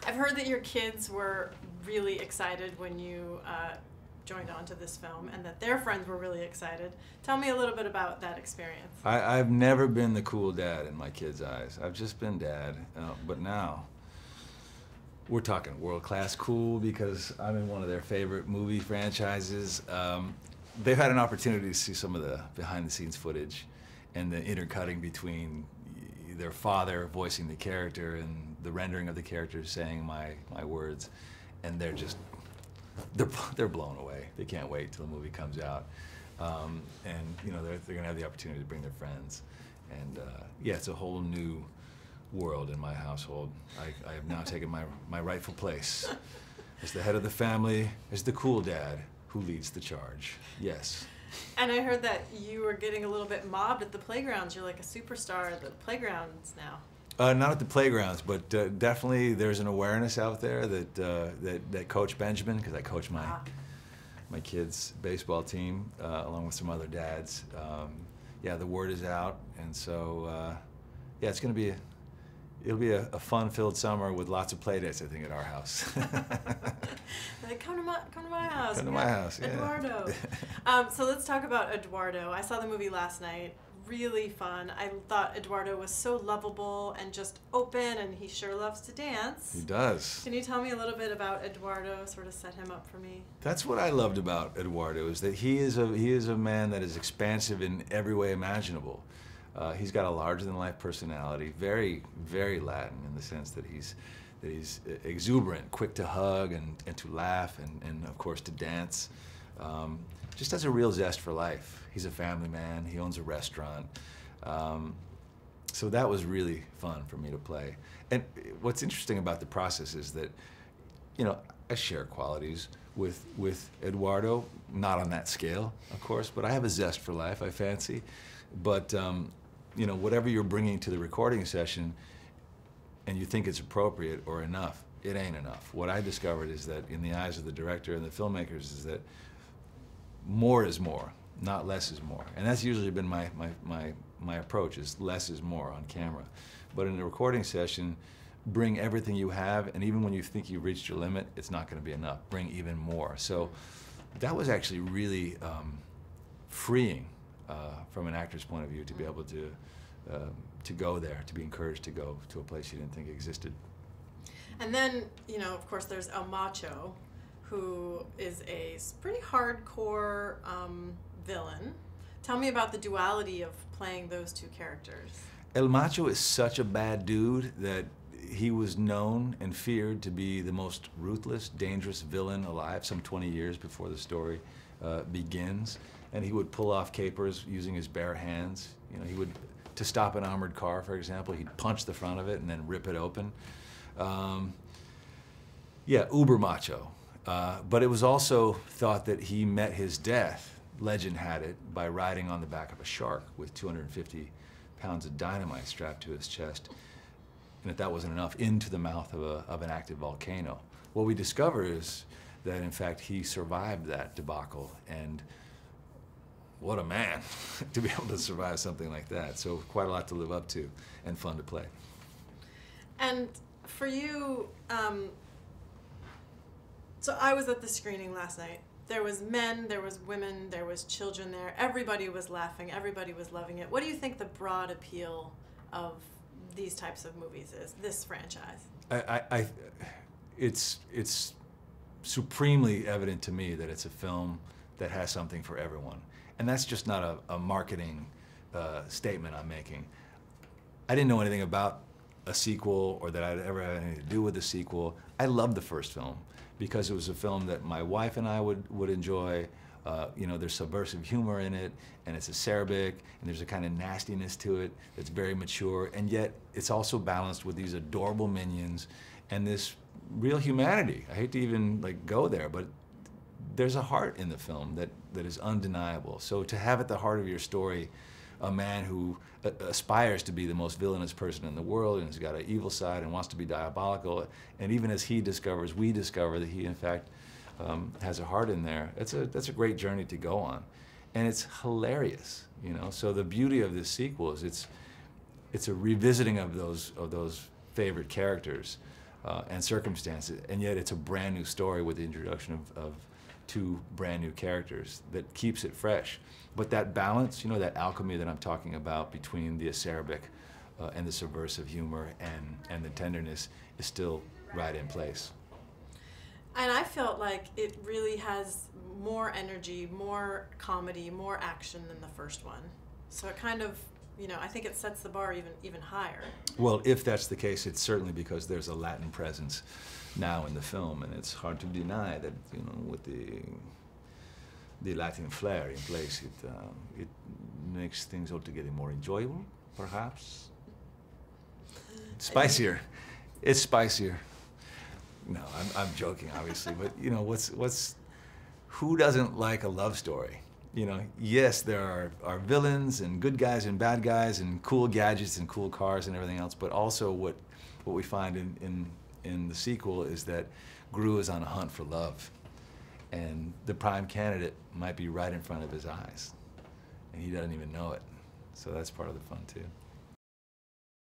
I've heard that your kids were really excited when you joined on to this film, and that their friends were really excited. Tell me a little bit about that experience. I've never been the cool dad in my kids' eyes. I've just been dad, but now we're talking world-class cool because I'm in one of their favorite movie franchises. They've had an opportunity to see some of the behind-the-scenes footage and the intercutting between their father voicing the character and the rendering of the character saying my words, and they're blown away. They can't wait till the movie comes out, and you know they're gonna have the opportunity to bring their friends, and yeah, it's a whole new world in my household. I have now taken my rightful place as the head of the family, as the cool dad who leads the charge. Yes. And I heard that you were getting a little bit mobbed at the playgrounds. You're like a superstar at the playgrounds now. Not at the playgrounds, but definitely there's an awareness out there that that Coach Benjamin, because I coach my kids' baseball team along with some other dads. Yeah, the word is out, and so yeah, it'll be a fun-filled summer with lots of play dates, I think, at our house. Like, come to my house. Come to my house, yeah. Eduardo. So let's talk about Eduardo. I saw the movie last night. Really fun. I thought Eduardo was so lovable and just open, and he sure loves to dance. He does. Can you tell me a little bit about Eduardo, sort of set him up for me? That's what I loved about Eduardo, is that he is a man that is expansive in every way imaginable. He's got a larger-than-life personality, very, very Latin in the sense that he's exuberant, quick to hug and to laugh and of course to dance. Just has a real zest for life. He's a family man. He owns a restaurant. So that was really fun for me to play. And what's interesting about the process is that, you know, I share qualities with Eduardo, not on that scale, of course, but I have a zest for life, I fancy. But you know, whatever you're bringing to the recording session and you think it's appropriate or enough, it ain't enough. What I discovered is that in the eyes of the director and the filmmakers is that more is more, not less is more. And that's usually been my approach, is less is more on camera. But in a recording session, bring everything you have, and even when you think you've reached your limit, it's not gonna be enough. Bring even more. So that was actually really freeing from an actor's point of view, to be able to go there, to be encouraged to go to a place you didn't think existed. And then, you know, of course, there's El Macho, who is a pretty hardcore villain. Tell me about the duality of playing those two characters. El Macho is such a bad dude that he was known and feared to be the most ruthless, dangerous villain alive some 20 years before the story begins. And he would pull off capers using his bare hands. You know, he would, to stop an armored car, for example, he'd punch the front of it and then rip it open. Yeah, uber macho. But it was also thought that he met his death, legend had it, by riding on the back of a shark with 250 pounds of dynamite strapped to his chest. And if that wasn't enough, into the mouth of an active volcano. What we discover is that, in fact, he survived that debacle, and what a man to be able to survive something like that. So quite a lot to live up to and fun to play. And for you, so I was at the screening last night. There was men, there was women, there was children there. Everybody was laughing, everybody was loving it. What do you think the broad appeal of these types of movies is, this franchise? It's supremely evident to me that it's a film that has something for everyone. And that's just not a marketing statement I'm making. I didn't know anything about a sequel or that I'd ever had anything to do with a sequel. I loved the first film because it was a film that my wife and I would enjoy. You know, there's subversive humor in it, and it's acerbic, and there's a kind of nastiness to it that's very mature, and yet it's also balanced with these adorable minions and this real humanity. I hate to even like go there, but there's a heart in the film that is undeniable. So to have at the heart of your story a man who aspires to be the most villainous person in the world and has got an evil side and wants to be diabolical, and even as he discovers, we discover that he in fact has a heart in there. That's a great journey to go on, and it's hilarious, you know. So the beauty of this sequel is it's a revisiting of those favorite characters, and circumstances, and yet it's a brand new story with the introduction of two brand new characters that keeps it fresh. But that balance, you know, that alchemy that I'm talking about between the acerbic and the subversive humor and the tenderness is still right in place. And I felt like it really has more energy, more comedy, more action than the first one. So it kind of, you know, I think it sets the bar even higher. Well, if that's the case, it's certainly because there's a Latin presence now in the film, and it's hard to deny that, you know, with the Latin flair in place, it makes things altogether more enjoyable, perhaps. Spicier. It's spicier. No, I'm joking, obviously, but you know, who doesn't like a love story? You know, yes, there are villains and good guys and bad guys and cool gadgets and cool cars and everything else, but also what we find in the sequel is that Gru is on a hunt for love, and the prime candidate might be right in front of his eyes, and he doesn't even know it. So that's part of the fun too.